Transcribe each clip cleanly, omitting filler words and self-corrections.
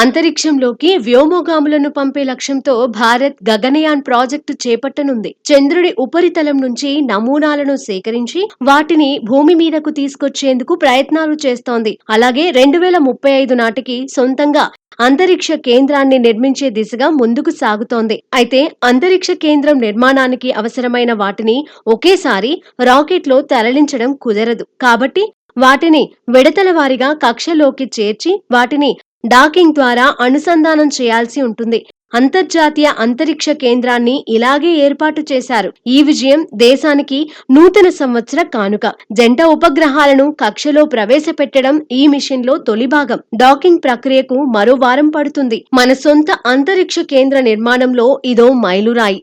అంతరిక్షంలోకి వ్యోమగాములను పంపే లక్ష్యంతో భారత్ గగనయాన్ ప్రాజెక్టు చేపట్టనుంది. చంద్రుడి ఉపరితలం నుంచి నమూనాలను సేకరించి వాటిని భూమి మీదకు తీసుకొచ్చేందుకు ప్రయత్నాలు చేస్తోంది. అలాగే 2035 నాటికి సొంతంగా అంతరిక్ష కేంద్రాన్ని నిర్మించే దిశగా ముందుకు సాగుతోంది. అయితే అంతరిక్ష కేంద్రం నిర్మాణానికి అవసరమైన వాటిని ఒకేసారి రాకెట్లో తరలించడం కుదరదు. కాబట్టి వాటిని విడతల వారీగా కక్షలోకి చేర్చి వాటిని డాకింగ్ ద్వారా అనుసంధానం చేయాల్సి ఉంటుంది. అంతర్జాతీయ అంతరిక్ష కేంద్రాన్ని ఇలాగే ఏర్పాటు చేశారు. ఈ విజయం దేశానికి నూతన సంవత్సర కానుక. జంట ఉపగ్రహాలను కక్షలో ప్రవేశపెట్టడం ఈ మిషన్ లో తొలి భాగం. డాకింగ్ ప్రక్రియకు మరో వారం పడుతుంది. మన సొంత అంతరిక్ష కేంద్ర నిర్మాణంలో ఇదో మైలురాయి.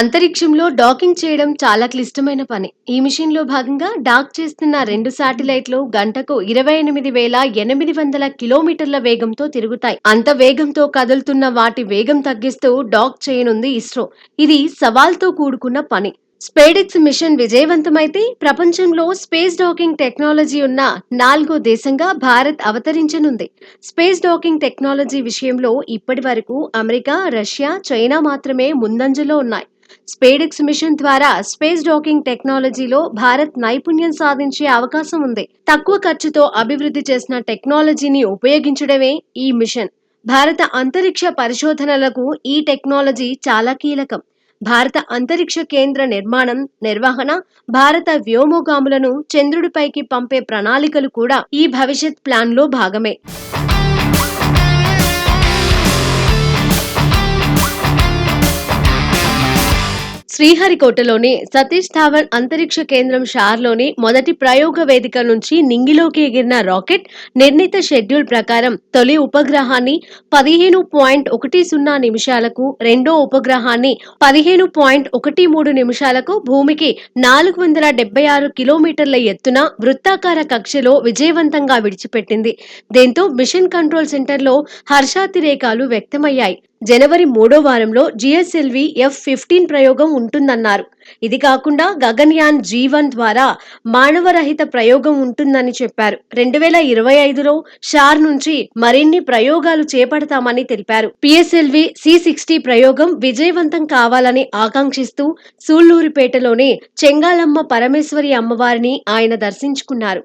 అంతరిక్షంలో డాకింగ్ చేయడం చాలా క్లిష్టమైన పని. ఈ మిషన్ లో భాగంగా డాక్ చేస్తున్న 2 శాటిలైట్లు గంటకు 28,800 కిలోమీటర్ల వేగంతో తిరుగుతాయి. అంత వేగంతో కదులుతున్న వాటి వేగం తగ్గిస్తూ డాక్ చేయనుంది ఇస్రో. ఇది సవాల్తో కూడుకున్న పని. స్పేడెక్స్ మిషన్ విజయవంతమైతే ప్రపంచంలో స్పేస్ డాకింగ్ టెక్నాలజీ ఉన్న 4వ దేశంగా భారత్ అవతరించనుంది. స్పేస్ డాకింగ్ టెక్నాలజీ విషయంలో ఇప్పటి వరకు అమెరికా, రష్యా, చైనా మాత్రమే ముందంజలో ఉన్నాయి. స్పేడెక్స్ మిషన్ ద్వారా స్పేస్ డాకింగ్ టెక్నాలజీలో భారత్ నైపుణ్యం సాధించే అవకాశం ఉంది. తక్కువ ఖర్చుతో అభివృద్ధి చేసిన టెక్నాలజీని ఉపయోగించడమే ఈ మిషన్. భారత అంతరిక్ష పరిశోధనలకు ఈ టెక్నాలజీ చాలా కీలకం. భారత అంతరిక్ష కేంద్ర నిర్మాణం, నిర్వహణ, భారత వ్యోమగాములను చంద్రుడిపైకి పంపే ప్రణాళికలు కూడా ఈ భవిష్యత్ ప్లాన్ లో భాగమే. శ్రీహరికోటలోని సతీష్ ధావన్ అంతరిక్ష కేంద్రం షార్లోని మొదటి ప్రయోగ వేదిక నుంచి నింగిలోకి ఎగిరిన రాకెట్ నిర్ణీత షెడ్యూల్ ప్రకారం తొలి ఉపగ్రహాన్ని 15.10 నిమిషాలకు, రెండో ఉపగ్రహాన్ని 15.13 నిమిషాలకు భూమికి 476 కిలోమీటర్ల ఎత్తున వృత్తాకార కక్షలో విజయవంతంగా విడిచిపెట్టింది. దీంతో మిషన్ కంట్రోల్ సెంటర్లో హర్షాతిరేకాలు వ్యక్తమయ్యాయి. జనవరి 3వ వారంలో జిఎస్ఎల్వి F-15 ప్రయోగం ఉంటుందన్నారు. ఇది కాకుండా గగన్యాన్ G1 ద్వారా మానవరహిత ప్రయోగం ఉంటుందని చెప్పారు. 2025లో షార్ నుంచి మరిన్ని ప్రయోగాలు చేపడతామని తెలిపారు. పిఎస్ఎల్వి C-60 ప్రయోగం విజయవంతం కావాలని ఆకాంక్షిస్తూ సూళ్లూరుపేటలోని చెంగాళమ్మ పరమేశ్వరి అమ్మవారిని ఆయన దర్శించుకున్నారు.